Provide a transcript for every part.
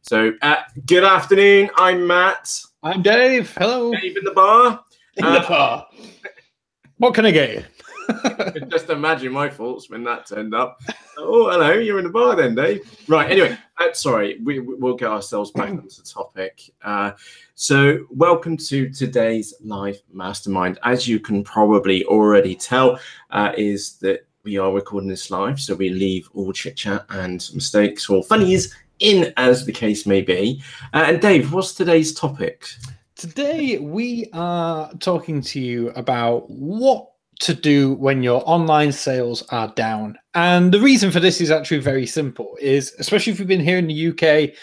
So, good afternoon. I'm Matt. I'm Dave. Hello. Dave in the bar. In the bar. What can I get you? Just imagine my thoughts when that turned up. Oh, hello. You're in the bar then, Dave. Right. Anyway, sorry. We'll get ourselves back onto the topic. So, welcome to today's live mastermind. As you can probably already tell, is that we are recording this live, so we leave all chit chat and mistakes or funnies in, as the case may be. And Dave, what's today's topic? Today we are talking to you about what to do when your online sales are down. And the reason for this is actually very simple, is especially if you've been here in the UK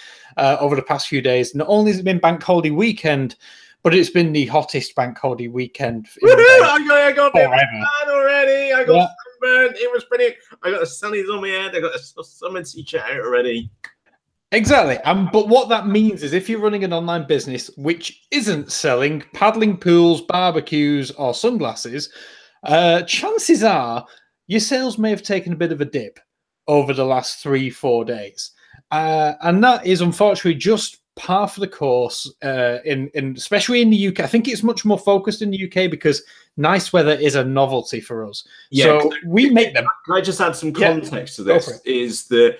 over the past few days, not only has it been bank holiday weekend, but it's been the hottest bank holiday weekend. I got it already. I got sunburned. It was brilliant. I got the sunnies on my head. I got the summer t-shirt out already. Exactly. But what that means is if you're running an online business which isn't selling paddling pools, barbecues, or sunglasses, chances are your sales may have taken a bit of a dip over the last 3-4 days. And that is unfortunately just par for the course, especially in the UK. I think it's much more focused in the UK because nice weather is a novelty for us. Yeah, so we make them. Can I just add some context to this? Is that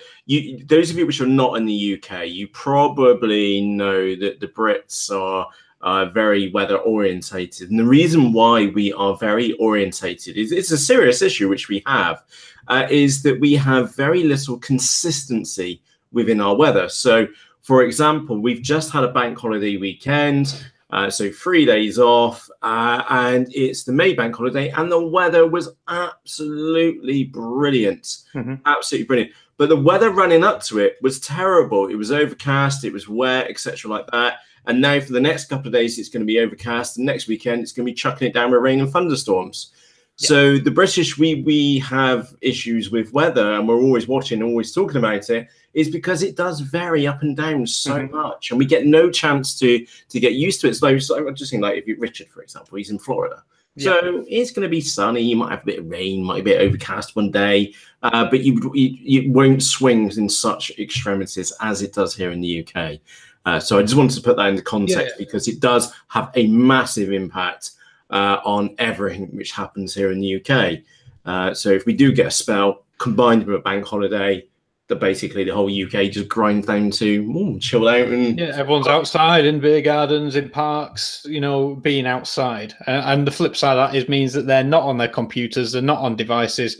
those of you which are not in the UK, you probably know that the Brits are very weather orientated, and the reason why we are very orientated is it's a serious issue which we have, is that we have very little consistency within our weather. So, for example, we've just had a bank holiday weekend, so 3 days off, and it's the May bank holiday, and the weather was absolutely brilliant, absolutely brilliant. But the weather running up to it was terrible. It was overcast, it was wet, etc., like that. And now for the next couple of days, it's going to be overcast, and next weekend it's going to be chucking it down with rain and thunderstorms. Yeah. So the British, we have issues with weather, and we're always watching, always talking about it, is because it does vary up and down so much, and we get no chance to get used to it. So I'm just saying, like, if you Richard, for example, he's in Florida. So it's going to be sunny. You might have a bit of rain, might be a bit overcast one day, but you won't swing in such extremities as it does here in the UK. So I just wanted to put that into context because it does have a massive impact on everything which happens here in the UK. So if we do get a spell combined with a bank holiday, that basically the whole UK just grinds down to chill out and everyone's outside in beer gardens, in parks, being outside. And the flip side of that means that they're not on their computers, they're not on devices,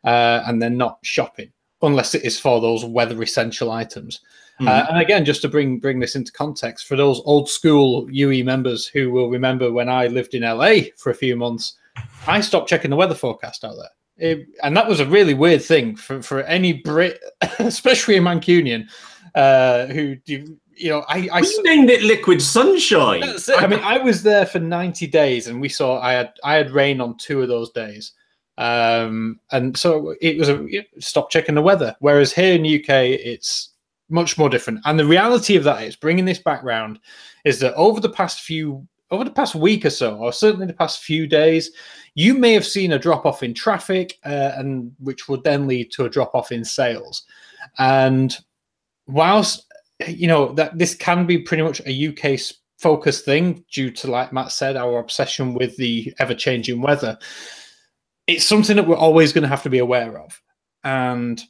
and they're not shopping unless it is for those weather essential items. And again, just to bring this into context, for those old school UE members who will remember when I lived in LA for a few months, I stopped checking the weather forecast out there. And that was a really weird thing for any Brit, especially a Mancunian, who, I named it Liquid Sunshine. That's it. I mean, I was there for 90 days and I had rain on 2 of those days. And so it was stop checking the weather. Whereas here in the UK, it's much more different. And the reality of that is, bringing this background, is that over the past week or so, or certainly the past few days, you may have seen a drop-off in traffic, and which would then lead to a drop-off in sales. And whilst, that this can be pretty much a UK-focused thing due to, like Matt said, our obsession with the ever-changing weather, it's something that we're always going to have to be aware of. And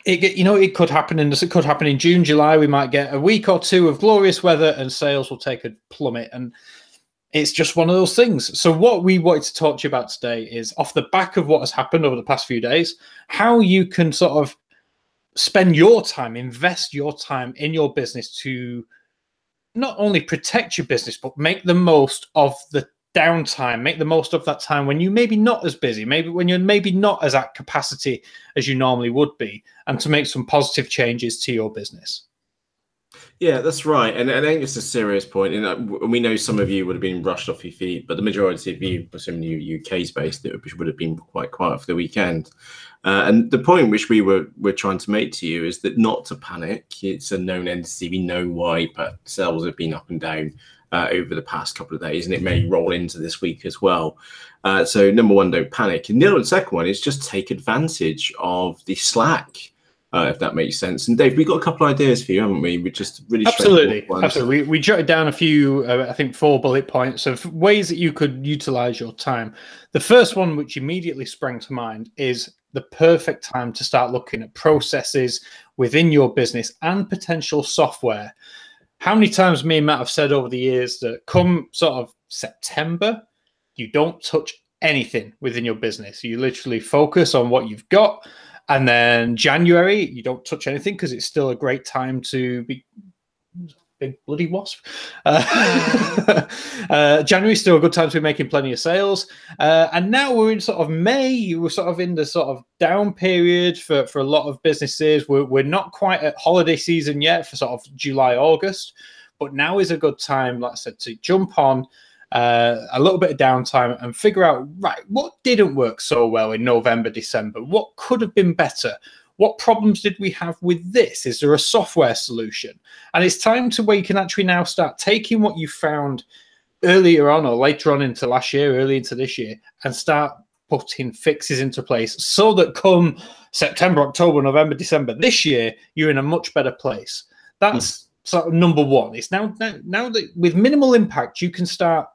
it could happen in June, July. We might get a week or 2 of glorious weather and sales will take a plummet. And it's just one of those things. So what we wanted to talk to you about today is, off the back of what has happened over the past few days, how you can sort of spend your time, invest your time in your business to not only protect your business, but make the most of the downtime, make the most of that time when you maybe not as busy, maybe when you're maybe not as at capacity as you normally would be, and to make some positive changes to your business. Yeah, that's right. And I think it's a serious point. And we know some of you would have been rushed off your feet, but the majority of you, assuming you UK's based, it would have been quite quiet for the weekend. And the point which we're trying to make to you is that not to panic. It's a known entity. We know why, but sales have been up and down over the past couple of days, and it may roll into this week as well. So number one, don't panic. And the second one is just take advantage of the slack if that makes sense. And Dave, we've got a couple of ideas for you, haven't we? We're just really absolutely. We jotted down a few, I think 4 bullet points of ways that you could utilize your time. The first one, which immediately sprang to mind, is the perfect time to start looking at processes within your business and potential software. How many times me and Matt have said over the years that come sort of September, you don't touch anything within your business. You literally focus on what you've got. And then January, you don't touch anything because it's still a great time to be big bloody wasp. January's still a good time to be making plenty of sales. And now we're in sort of May. We're sort of in the sort of down period for a lot of businesses. We're not quite at holiday season yet for sort of July, August. But now is a good time, like I said, to jump on a little bit of downtime and figure out, right, what didn't work so well in November, December? What could have been better? What problems did we have with this? Is there a software solution? And it's time to where you can actually now start taking what you found earlier on or later on into last year, early into this year, and start putting fixes into place so that come September, October, November, December this year, you're in a much better place. That's sort of number one. It's now that with minimal impact, you can start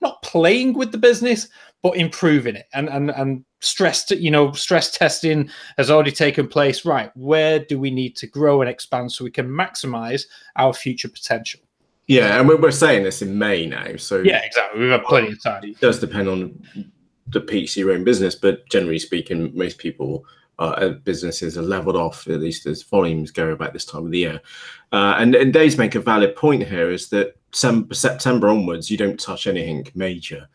not playing with the business, but improving it. And stress testing has already taken place. Right, where do we need to grow and expand so we can maximize our future potential? Yeah, and we're saying this in May now, so yeah, exactly. We've got plenty of time. It does depend on the piece of your own business, but generally speaking, most people. Businesses are leveled off, at least as volumes go about this time of the year. And Dave's make a valid point here is that September onwards, you don't touch anything major.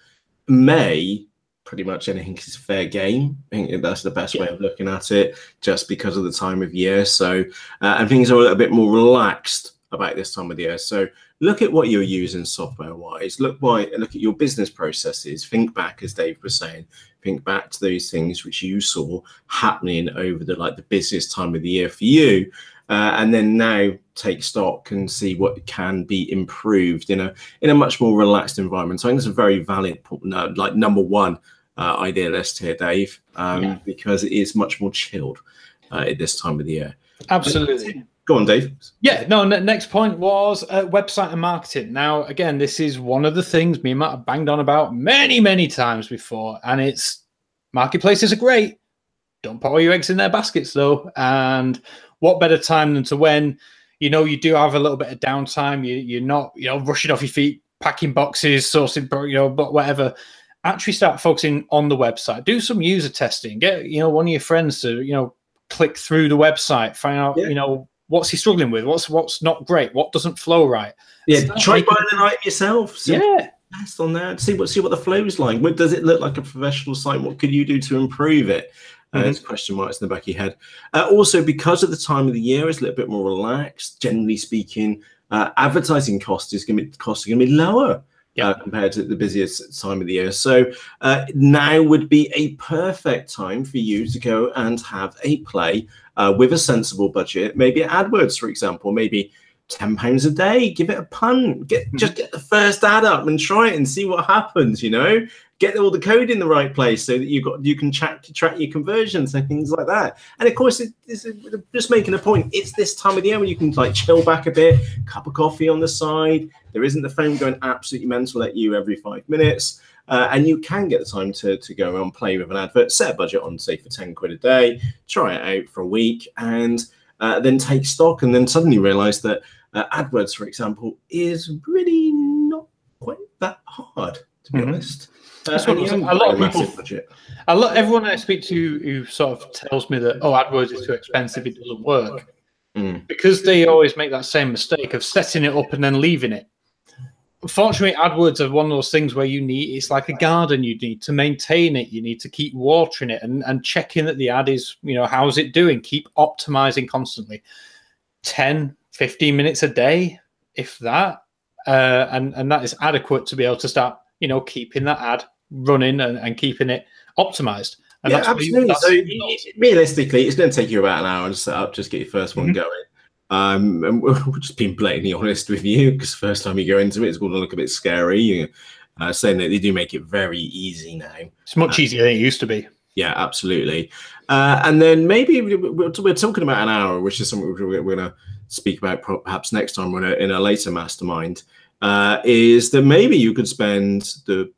May, pretty much anything is fair game. I think that's the best way of looking at it, just because of the time of year. So, and things are a little bit more relaxed about this time of the year. So look at what you're using software-wise. Look at your business processes. Think back, as Dave was saying, think back to those things which you saw happening over the busiest time of the year for you, and then now take stock and see what can be improved in a much more relaxed environment. So I think it's a very valid, number one idea list here, Dave, because it is much more chilled at this time of the year. Absolutely. Go on, Dave. Yeah, no, next point was website and marketing. Now, again, this is one of the things me and Matt have banged on about many, many times before, and it's marketplaces are great. Don't put all your eggs in their baskets, though. And what better time than to when, you do have a little bit of downtime, you're not, rushing off your feet, packing boxes, sourcing, but whatever. Actually start focusing on the website. Do some user testing. Get, one of your friends to, click through the website, find out, what's he struggling with? What's not great? What doesn't flow right? Yeah, try buying an item yourself. Test on that. See what the flow is like. What does it look like a professional site? What could you do to improve it? There's question marks in the back of your head. Also, because of the time of the year, it's a little bit more relaxed. Generally speaking, advertising costs are going to be lower. Compared to the busiest time of the year. So now would be a perfect time for you to go and have a play with a sensible budget, maybe AdWords, for example, maybe £10 a day, give it a punt, just get the first ad up and try it and see what happens, get all the code in the right place so that you can track your conversions and things like that. And of course, it's just making a point, it's this time of the year when you can chill back a bit, cup of coffee on the side. There isn't the phone going absolutely mental at you every 5 minutes. And you can get the time to go and play with an advert, set a budget on, say, for 10 quid a day, try it out for a week, and then take stock, and then suddenly realize that AdWords, for example, is really not quite that hard, to be honest. A lot of people, everyone I speak to who sort of tells me that, AdWords is too expensive, it doesn't work, because they always make that same mistake of setting it up and then leaving it. Unfortunately, AdWords are one of those things where it's like a garden. You need to maintain it. You need to keep watering it and checking that the ad is, how's it doing? Keep optimizing constantly. 10, 15 minutes a day, if that. And that is adequate to be able to start, keeping that ad running and keeping it optimized. And that's absolutely. So realistically, it's going to take you about an hour to set up, just get your first one going. And we're just being blatantly honest with you, because the first time you go into it, it's going to look a bit scary. Saying that they do make it very easy now. It's much easier than it used to be. Yeah, absolutely. And then maybe we're talking about an hour, which is something we're going to speak about perhaps next time when in a later mastermind. Is that maybe you could spend you've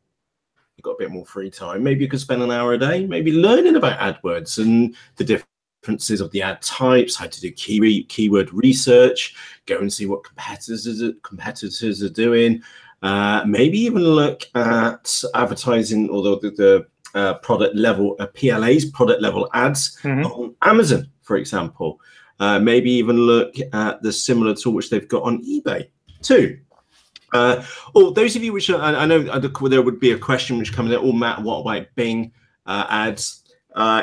got a bit more free time. Maybe you could spend an hour a day, maybe learning about AdWords and the differences of the ad types, how to do keyword research, go and see what competitors are doing. Maybe even look at advertising, although the product level, PLAs, product level ads on Amazon, for example. Maybe even look at the similar tool which they've got on eBay too. Or those of you which I know there would be a question which comes in, Matt, what about Bing ads?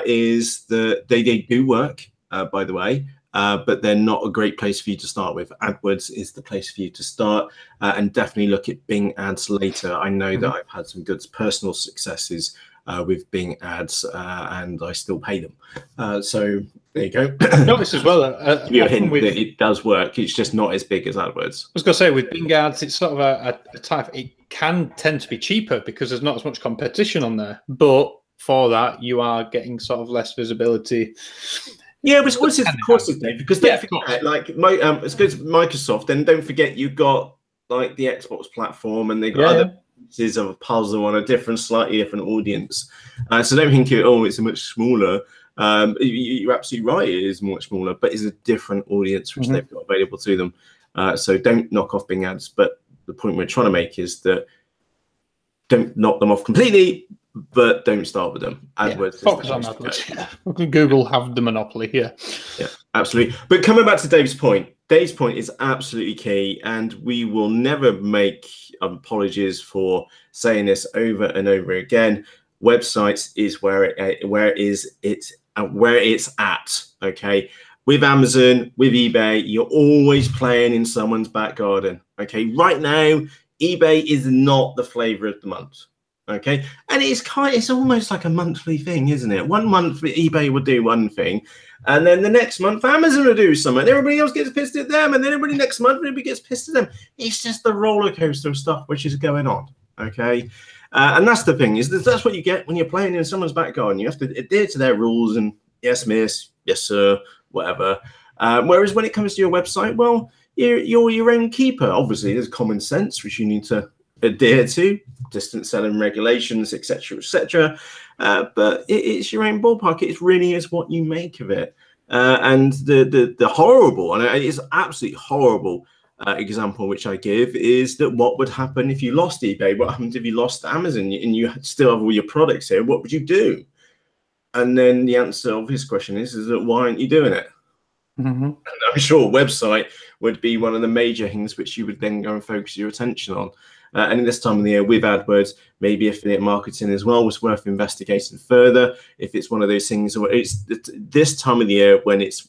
Is that they do work, by the way, but they're not a great place for you to start with. AdWords is the place for you to start, and definitely look at Bing ads later. I know that I've had some good personal successes with Bing ads, and I still pay them. So there you go. Notice as well, give you a hint that it does work. It's just not as big as AdWords. I was going to say, with Bing ads, it's sort of a type. It can tend to be cheaper because there's not as much competition on there. But for that, you are getting sort of less visibility. Yeah, but of course it's Dave, because don't forget, like it's good Microsoft. Then don't forget you've got like the Xbox platform, and they've got other pieces of a puzzle on a slightly different audience. So don't think it's a much smaller. You're absolutely right. It is much smaller, but it's a different audience which they've got available to them. So don't knock off Bing ads. But the point we're trying to make is that don't knock them off completely, but don't start with them. AdWords. Focus on AdWords. Google have the monopoly here. Yeah, absolutely. But coming back to Dave's point is absolutely key, and we will never make apologies for saying this over and over again. Websites is where it's at. Okay, with Amazon, with eBay, you're always playing in someone's back garden. Okay, right now, eBay is not the flavor of the month. Okay, and it's almost like a monthly thing, isn't it? 1 month eBay will do one thing, and then the next month Amazon will do something. Everybody else gets pissed at them, and then everybody next month everybody gets pissed at them. It's just the roller coaster of stuff which is going on. Okay, and that's the thing, is that's what you get when you're playing in someone's back garden. You have to adhere to their rules and yes, miss, yes, sir, whatever. Whereas when it comes to your website, well, you're your own keeper. Obviously, there's common sense which you need to adhere to, distance selling regulations, etc., etc. But it's your own ballpark. It really is what you make of it. And the horrible, and it's absolutely horrible example which I give is that what would happen if you lost eBay? What happens if you lost Amazon and you still have all your products here? What would you do? And then the answer of his question is that why aren't you doing it? And I'm sure website would be one of the major things which you would then go and focus your attention on. And in this time of the year with AdWords, maybe affiliate marketing as well was worth investigating further. If it's one of those things, or it's this time of the year when it's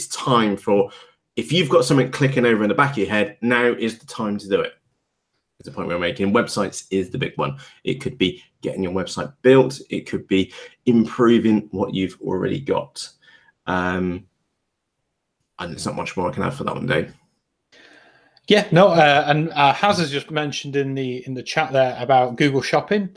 time for, if you've got something clicking over in the back of your head, now is the time to do it. That's the point we're making. Websites is the big one. It could be getting your website built. It could be improving what you've already got. And there's not much more I can add for that one, Dave. Yeah, no, and Haz has just mentioned in the chat there about Google Shopping.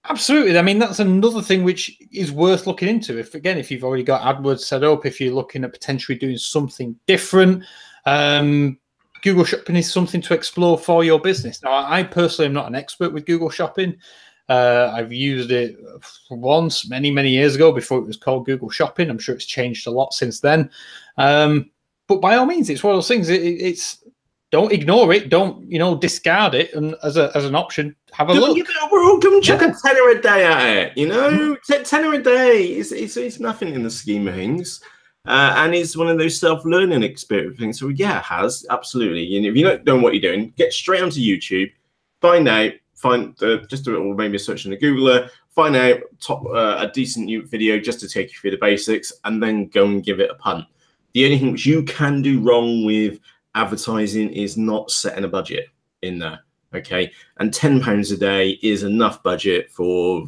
Absolutely. I mean, that's another thing which is worth looking into. If you've already got AdWords set up, if you're looking at potentially doing something different, Google Shopping is something to explore for your business. Now, I personally am not an expert with Google Shopping. I've used it once many years ago before it was called Google Shopping. I'm sure it's changed a lot since then. But by all means, it's one of those things. It's don't ignore it. Don't discard it. And as an option, have a look. We're all going to chuck a tenner a day at it. Tenner a day. It's nothing in the scheme of things. And it's one of those self-learning experience things. So yeah, it has absolutely. And if you don't know what you're doing, get straight onto YouTube, just do it, or maybe a search in the Googler, find out a decent new video just to take you through the basics, and then go and give it a punt. The only thing which you can do wrong with advertising is not setting a budget in there. Okay, and £10 a day is enough budget for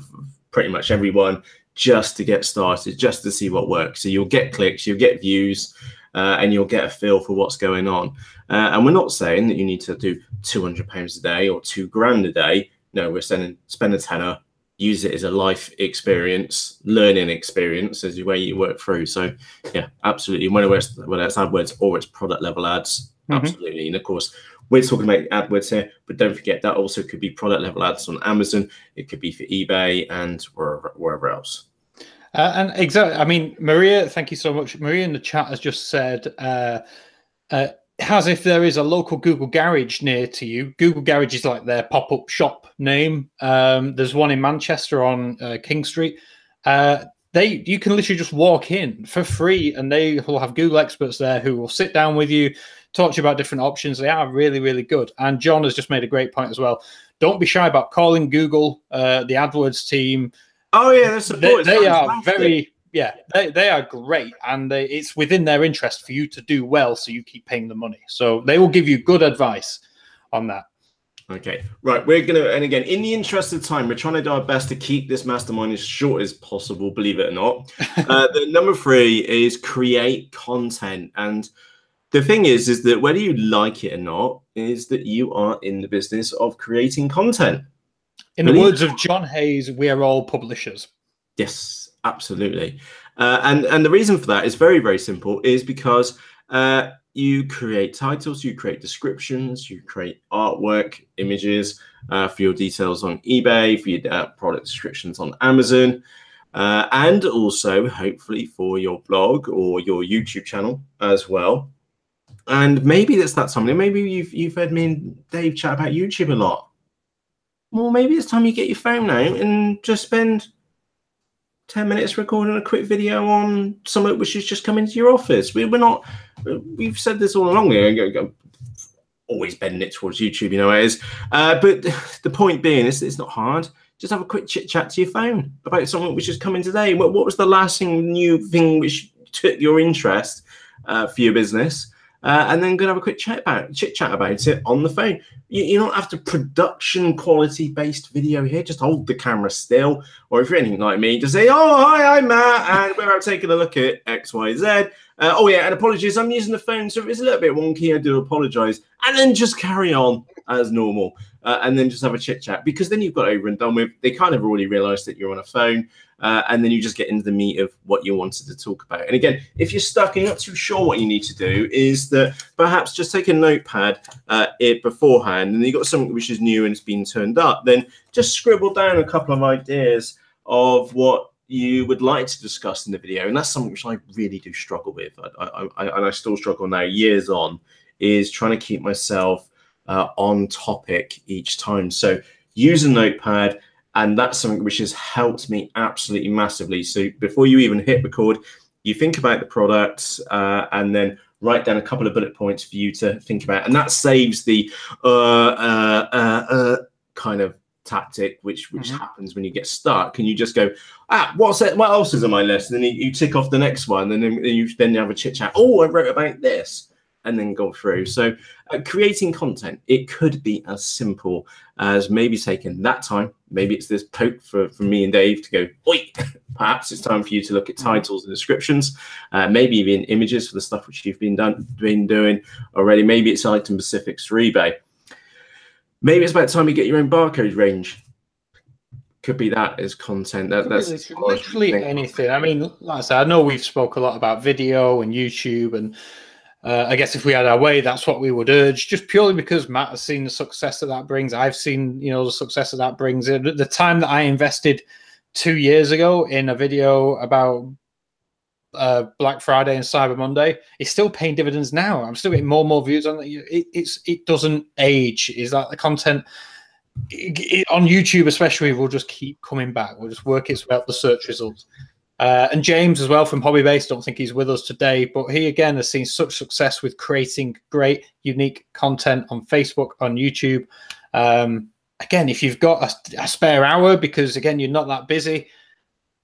pretty much everyone just to get started, just to see what works. So you'll get clicks, you'll get views, and you'll get a feel for what's going on. And we're not saying that you need to do £200 a day or £2 grand a day. No, we're saying spend a tenner, use it as a life experience, learning experience as the way you work through. So yeah, absolutely. Whether it's AdWords or it's product level ads, absolutely. And of course, we're talking about AdWords here, but don't forget that also could be product level ads on Amazon. It could be for eBay and wherever else. And exactly, I mean, Maria, thank you so much. Maria in the chat has just said, as if there is a local Google garage near to you. Google Garage is like their pop-up shop name. There's one in Manchester on King Street. You can literally just walk in for free, and they will have Google experts there who will sit down with you, talk to you about different options. They are really, really good. And John has just made a great point as well. Don't be shy about calling Google, the AdWords team. Oh yeah, they are very, yeah, they are great, and it's within their interest for you to do well, so you keep paying the money. So they will give you good advice on that. Okay, right, we're gonna, and again, in the interest of time, we're trying to do our best to keep this mastermind as short as possible, believe it or not. The number 3 is create content. And the thing is that whether you like it or not, is that you are in the business of creating content. In the words of John Hayes, we are all publishers. Yes, absolutely. And the reason for that is very, very simple, is because you create titles, you create descriptions, you create artwork, images for your details on eBay, for your product descriptions on Amazon, and also hopefully for your blog or your YouTube channel as well. And maybe it's that something. Maybe you've heard me and Dave chat about YouTube a lot. Well, maybe it's time you get your phone out and just spend 10 minutes recording a quick video on something which has just come into your office. We've said this all along here. Always bending it towards YouTube, you know it is. But the point being is it's not hard. Just have a quick chit chat to your phone about something which has come in today. What was the last new thing which took your interest for your business? And then go and have a quick chit chat about it on the phone. You don't have to production quality based video here. Just hold the camera still, or if you're anything like me, just say, "Oh, hi, I'm Matt, and we're out taking a look at X, Y, Z. Oh yeah, and apologies, I'm using the phone, so if it's a little bit wonky, I do apologise." And then just carry on as normal, and then just have a chit chat, because then you've got over and done with. They kind of already realised that you're on a phone. And then you just get into the meat of what you wanted to talk about. And again, if you're stuck and you're not too sure what you need to do, is that perhaps just take a notepad beforehand, and you've got something which is new and it's been turned up, then just scribble down a couple of ideas of what you would like to discuss in the video. And that's something which I really do struggle with. I still struggle now, years on, is trying to keep myself on topic each time. So use a notepad. And that's something which has helped me absolutely massively. So before you even hit record, you think about the products and then write down a couple of bullet points for you to think about. And that saves the kind of tactic, which happens when you get stuck. And you just go, what else is on my list? And then you tick off the next one. And then you have a chit chat. Oh, I wrote about this. And then go through. So creating content, it could be as simple as maybe taking that time. Maybe it's this poke for me and Dave to go, oi, perhaps it's time for you to look at titles and descriptions, maybe even images for the stuff which you've been doing already. Maybe it's item specifics for eBay. Maybe it's about time you get your own barcode range. Could be that as content. That's literally anything. I mean, like I said, I know we've spoke a lot about video and YouTube, and I guess if we had our way, that's what we would urge, just purely because Matt has seen the success that brings. I've seen, the success that brings. The time that I invested 2 years ago in a video about Black Friday and Cyber Monday is still paying dividends now. I'm still getting more and more views on it. It doesn't age. Is that the content on YouTube, especially, will just keep coming back. We'll just work its way up the search results. And James as well from Hobbybase, don't think he's with us today, but he again has seen such success with creating great, unique content on Facebook, on YouTube. Again, if you've got a spare hour, because again, you're not that busy,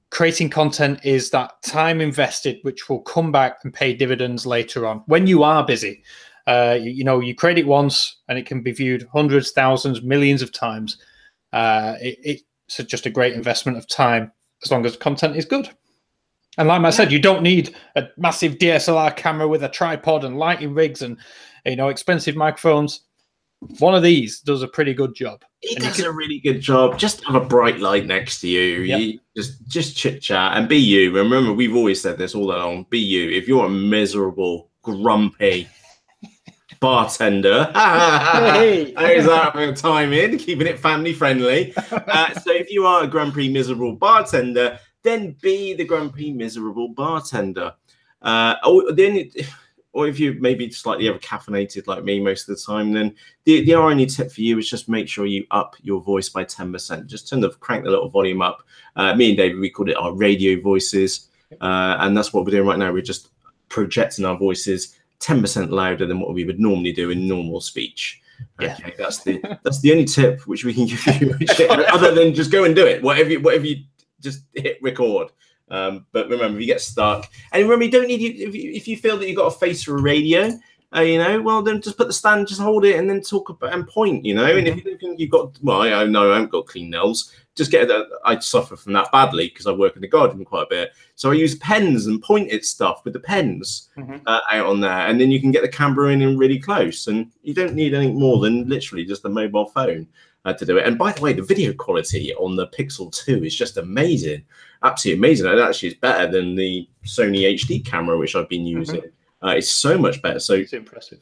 creating content is that time invested, which will come back and pay dividends later on when you are busy. You create it once and it can be viewed hundreds, thousands, millions of times. It's just a great investment of time as long as the content is good. And like I said, you don't need a massive DSLR camera with a tripod and lighting rigs and expensive microphones. one of these does a pretty good job. He does a really good job. Just have a bright light next to you. Yep. You just chit chat and be you. Remember, we've always said this all along. Be you. If you're a miserable, grumpy bartender, there's that for time in, keeping it family friendly. So if you are a grumpy, miserable bartender, then be the grumpy, miserable bartender. Or if you maybe slightly over caffeinated like me most of the time, then the only tip for you is just make sure you up your voice by 10%. Just crank the little volume up. Me and David, we called it our radio voices. And that's what we're doing right now. We're just projecting our voices 10% louder than what we would normally do in normal speech. Okay, that's the only tip which we can give you, other than just go and do it. Whatever you just hit record. But remember, if you get stuck, and remember, you don't need if you feel that you've got a face for a radio, well, then just put the stand, just hold it, and then talk about and point, And if you think you've got, well, I know I haven't got clean nails, just get that. I suffer from that badly because I work in the garden quite a bit, so I use pens and point at stuff with the pens out on there, and then you can get the camera in really close, and you don't need anything more than literally just a mobile phone to do it. And by the way, the video quality on the Pixel 2 is just amazing, absolutely amazing. And actually, it's better than the Sony HD camera which I've been using. It's so much better. So it's impressive,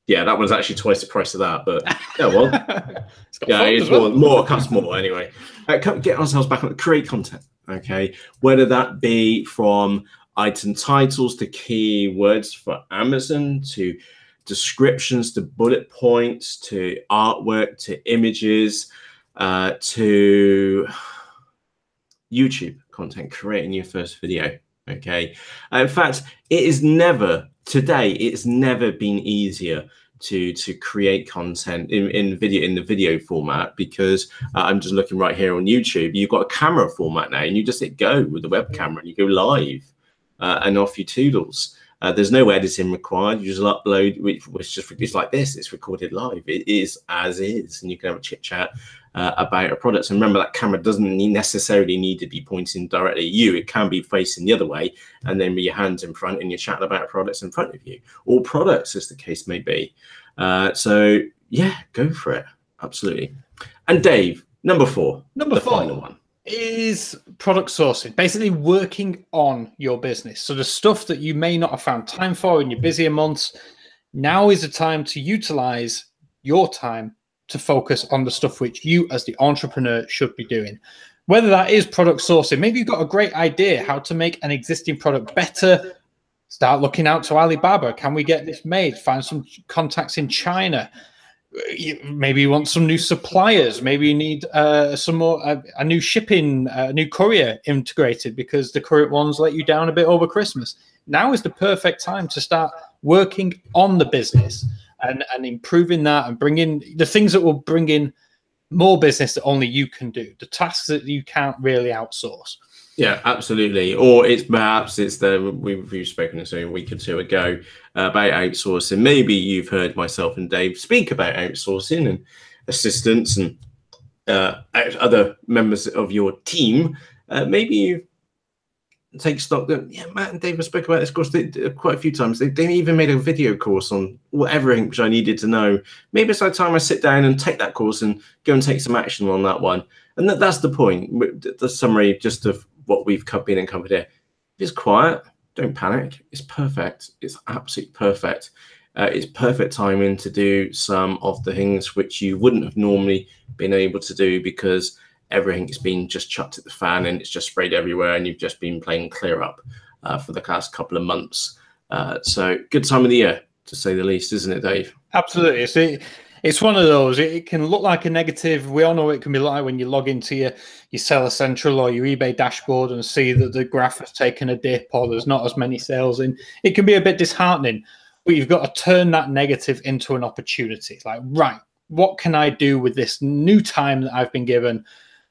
yeah. That one's actually twice the price of that, but yeah, well, yeah, it's more costs more anyway. Get ourselves back on create content, okay? Whether that be from item titles to keywords for Amazon to descriptions to bullet points to artwork to images to YouTube content, creating your first video. Okay, in fact, it's never been easier to create content in the video format, because I'm just looking right here on YouTube. You've got a camera format now, and you just hit go with the web camera, and you go live, and off you toodles. There's no editing required. You just upload, it's like this. It's recorded live. It is as is, and you can have a chit chat about a product. And remember, that camera doesn't necessarily need to be pointing directly at you. It can be facing the other way, and then with your hands in front, and you're chatting about products in front of you, or products, as the case may be. So yeah, go for it. Absolutely. And Dave, number four, the final one, is product sourcing, basically working on your business. So the stuff that you may not have found time for in your busier months, now is the time to utilize your time to focus on the stuff which you as the entrepreneur should be doing. Whether that is product sourcing, maybe you've got a great idea how to make an existing product better. Start looking out to Alibaba. Can we get this made? Find some contacts in China. Maybe you want some new suppliers. Maybe you need some more a new shipping, a new courier integrated, because the current ones let you down a bit over Christmas. Now is the perfect time to start working on the business and improving that, and bringing the things that will bring in more business that only you can do, the tasks that you can't really outsource. Yeah, absolutely. Or we've spoken this a week or two ago about outsourcing. Maybe you've heard myself and Dave speak about outsourcing and assistants and other members of your team. Maybe you take stock that, yeah, Matt and Dave have spoken about this course quite a few times. They even made a video course on everything which I needed to know. Maybe it's like time I sit down and take that course and go and take some action on that one. And that's the point. The summary just of what we've been and covered here. If it's quiet, don't panic. It's perfect. It's absolutely perfect. It's perfect timing to do some of the things which you wouldn't have normally been able to do, because everything's been just chucked at the fan and it's just sprayed everywhere, and you've just been playing clear up for the past couple of months. So good time of the year, to say the least, isn't it, Dave? Absolutely. It's one of those. It can look like a negative. We all know it can be like when you log into your Seller Central or your eBay dashboard and see that the graph has taken a dip or there's not as many sales in. It can be a bit disheartening, but you've got to turn that negative into an opportunity. It's like, right, what can I do with this new time that I've been given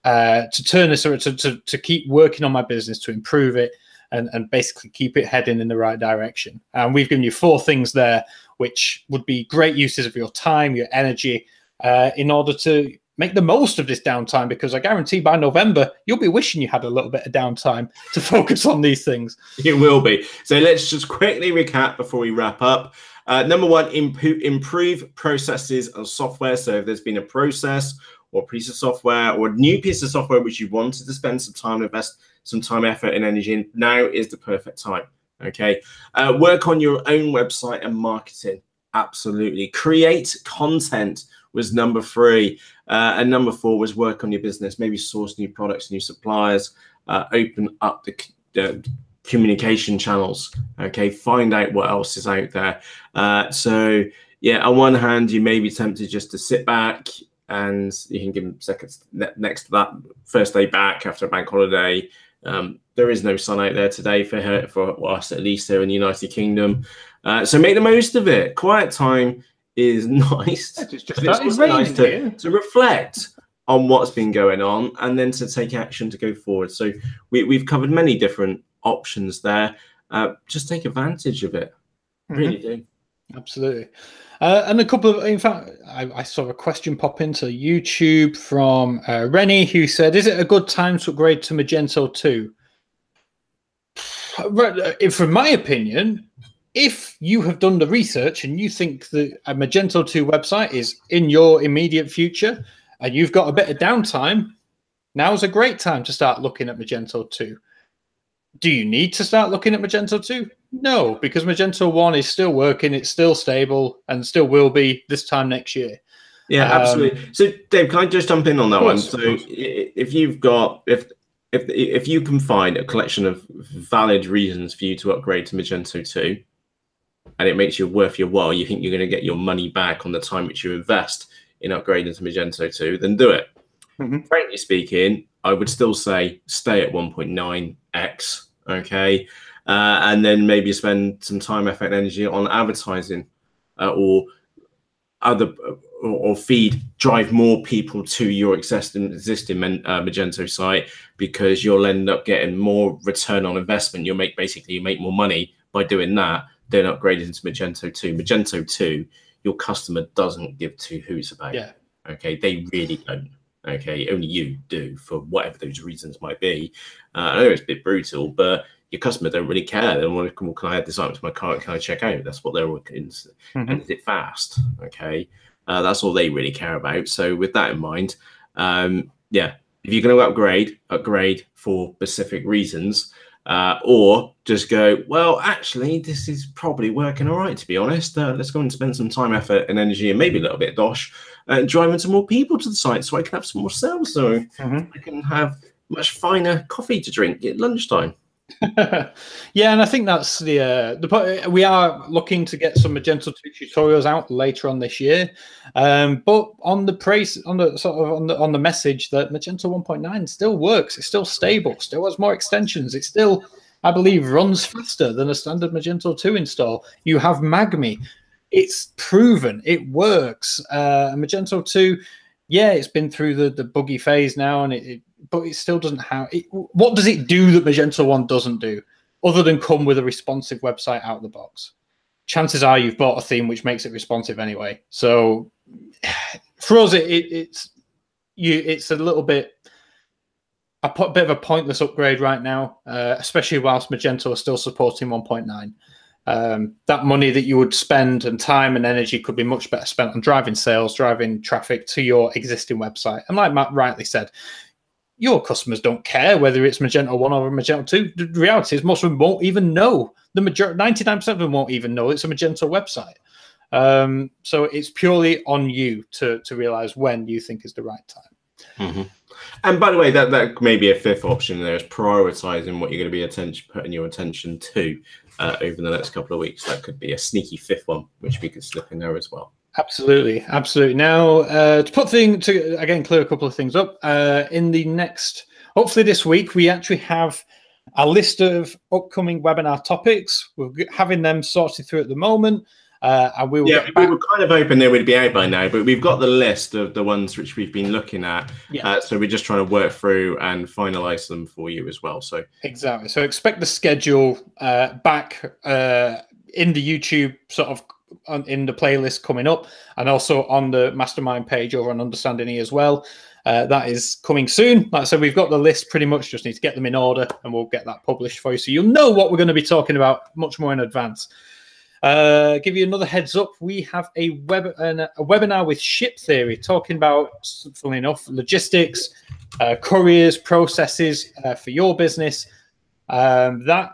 to turn this, or to keep working on my business, to improve it, and basically keep it heading in the right direction. And we've given you 4 things there, which would be great uses of your time, your energy, in order to make the most of this downtime, because I guarantee by November, you'll be wishing you had a little bit of downtime to focus on these things. You will be. So let's just quickly recap before we wrap up. Number one, improve processes and software. So if there's been a process or a piece of software or a new piece of software which you wanted to spend some time, invest some time, effort, and energy in, now is the perfect time. Okay. Work on your own website and marketing. Absolutely. Create content was number 3. And number 4 was work on your business. Maybe source new products, new suppliers, open up the communication channels. Okay. Find out what else is out there. So yeah, on one hand, you may be tempted just to sit back, and you can give them seconds next to that first day back after a bank holiday. There is no sun out there today for us, at least here in the United Kingdom. So make the most of it. Quiet time is nice. It's also nice to reflect on what's been going on and then to take action to go forward. So we've covered many different options there. Just take advantage of it. Really do. Absolutely. And a couple of, in fact, I saw a question pop into YouTube from Rennie, who said, is it a good time to upgrade to Magento 2? From my opinion, if you have done the research and you think that a Magento 2 website is in your immediate future and you've got a bit of downtime, now's a great time to start looking at Magento 2. Do you need to start looking at Magento 2? No, because Magento 1 is still working, it's still stable, and still will be this time next year. Yeah, absolutely. So, Dave, can I just jump in on that one? So, if you've got, if you can find a collection of valid reasons for you to upgrade to Magento 2, and it makes you worth your while, you think you're going to get your money back on the time which you invest in upgrading to Magento 2, then do it. Frankly speaking, I would still say stay at 1.9x, okay? And then maybe spend some time, effort, and energy on advertising or drive more people to your existing Magento site, because you'll end up getting more return on investment. You make more money by doing that than upgrading to Magento 2. Magento 2, your customer doesn't give two hoots about. Yeah. Okay, they really don't. Okay, only you do, for whatever those reasons might be. I know it's a bit brutal, but your customer don't really care. They want to, can I add this item to my cart? Can I check out? That's what they're looking. And is it fast? Okay, that's all they really care about. So with that in mind, yeah, if you're going to upgrade for specific reasons, or just go, well, actually, this is probably working all right, to be honest. Let's go and spend some time, effort, and energy, and maybe a little bit of dosh, driving some more people to the site so I can have some more sales, so I can have much finer coffee to drink at lunchtime. Yeah, and I think that's the point. We are looking to get some Magento 2 tutorials out later on this year, but on the price, on the message that Magento 1.9 still works, it's still stable, still has more extensions, it still, I believe, runs faster than a standard Magento 2 install. You have Magmi, it's proven, it works. Magento 2, yeah, it's been through the buggy phase now, and but it still doesn't have it. What does it do that Magento 1 doesn't do, other than come with a responsive website out of the box? Chances are you've bought a theme which makes it responsive anyway. So for us, it's a little bit a bit of a pointless upgrade right now, especially whilst Magento is still supporting 1.9. That money that you would spend and time and energy could be much better spent on driving sales, driving traffic to your existing website. And like Matt rightly said, your customers don't care whether it's Magento 1 or Magento 2. The reality is most of them won't even know. The majority, 99% of them won't even know it's a Magento website. So it's purely on you to realize when you think is the right time. And by the way, that may be a fifth option there, is prioritizing what you're going to be putting your attention to over the next couple of weeks. That could be a sneaky fifth one, which we could slip in there as well. Absolutely, absolutely. Now, to clear a couple of things up, in the next, hopefully this week, we actually have a list of upcoming webinar topics. We're having them sorted through at the moment. And we will get back. We were kind of hoping they would be out by now, but we've got the list of the ones which we've been looking at. So we're just trying to work through and finalize them for you as well. So exactly. So expect the schedule back in the YouTube sort of in the playlist coming up, and also on the mastermind page over on UnderstandingE as well. That is coming soon. Like I said, we've got the list pretty much, just need to get them in order, and we'll get that published for you, so you'll know what we're going to be talking about much more in advance. Give you another heads up. We have a webinar with Ship Theory talking about, funnily enough, logistics, couriers, processes for your business. That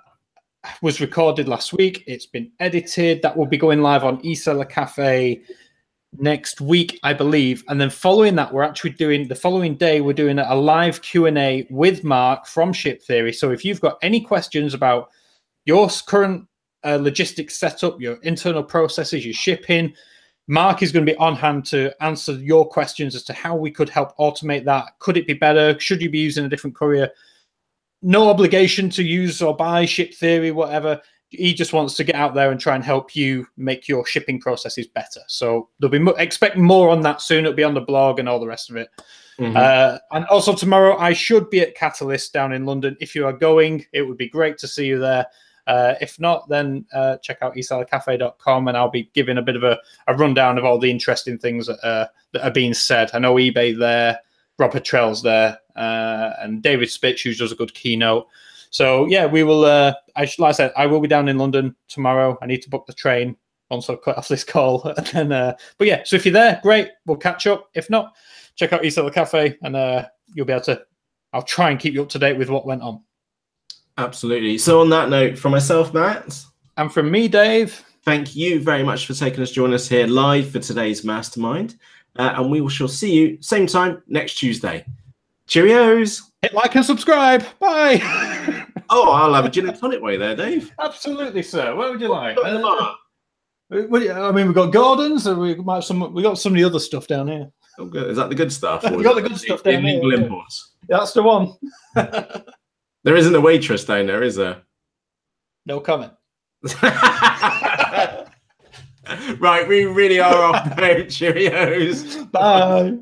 was recorded last week. It's been edited. That will be going live on eSeller Cafe next week, I believe. And then following that, we're actually doing the following day, we're doing a live Q&A with Mark from Ship Theory. So if you've got any questions about your current logistics setup, your internal processes, your shipping, Mark is going to be on hand to answer your questions as to how we could help automate that. Could it be better? Should you be using a different courier? No obligation to use or buy Ship Theory, whatever. He just wants to get out there and try and help you make your shipping processes better. So there'll be expect more on that soon. It'll be on the blog and all the rest of it. And also tomorrow, I should be at Catalyst down in London. If you are going, it would be great to see you there. If not, then check out esellercafe.com, and I'll be giving a bit of a rundown of all the interesting things that are being said. I know eBay there, Rob Petrell's there, and David Spitch, who does a good keynote. So yeah, we will. Like I said, I will be down in London tomorrow. I need to book the train once I cut off this call. And then, but yeah, so if you're there, great, we'll catch up. If not, check out eSeller Cafe, and you'll be able to. I'll try and keep you up to date with what went on. Absolutely. So on that note, from myself, Matt, and from me, Dave, thank you very much for taking us, join us here live for today's Mastermind. And we shall see you same time next Tuesday. Cheerios. Hit like and subscribe. Bye. Oh, I'll have a gin and tonic way there, Dave. Absolutely, sir. What would you like? I mean, we've got Gordon's, and we got some of the other stuff down here. Oh, good. Is that the good stuff? We've got the good stuff down here. Illegal imports. Yeah, that's the one. There isn't a waitress down there, is there? No comment. Right, we really are off the boat. Cheerios. Bye.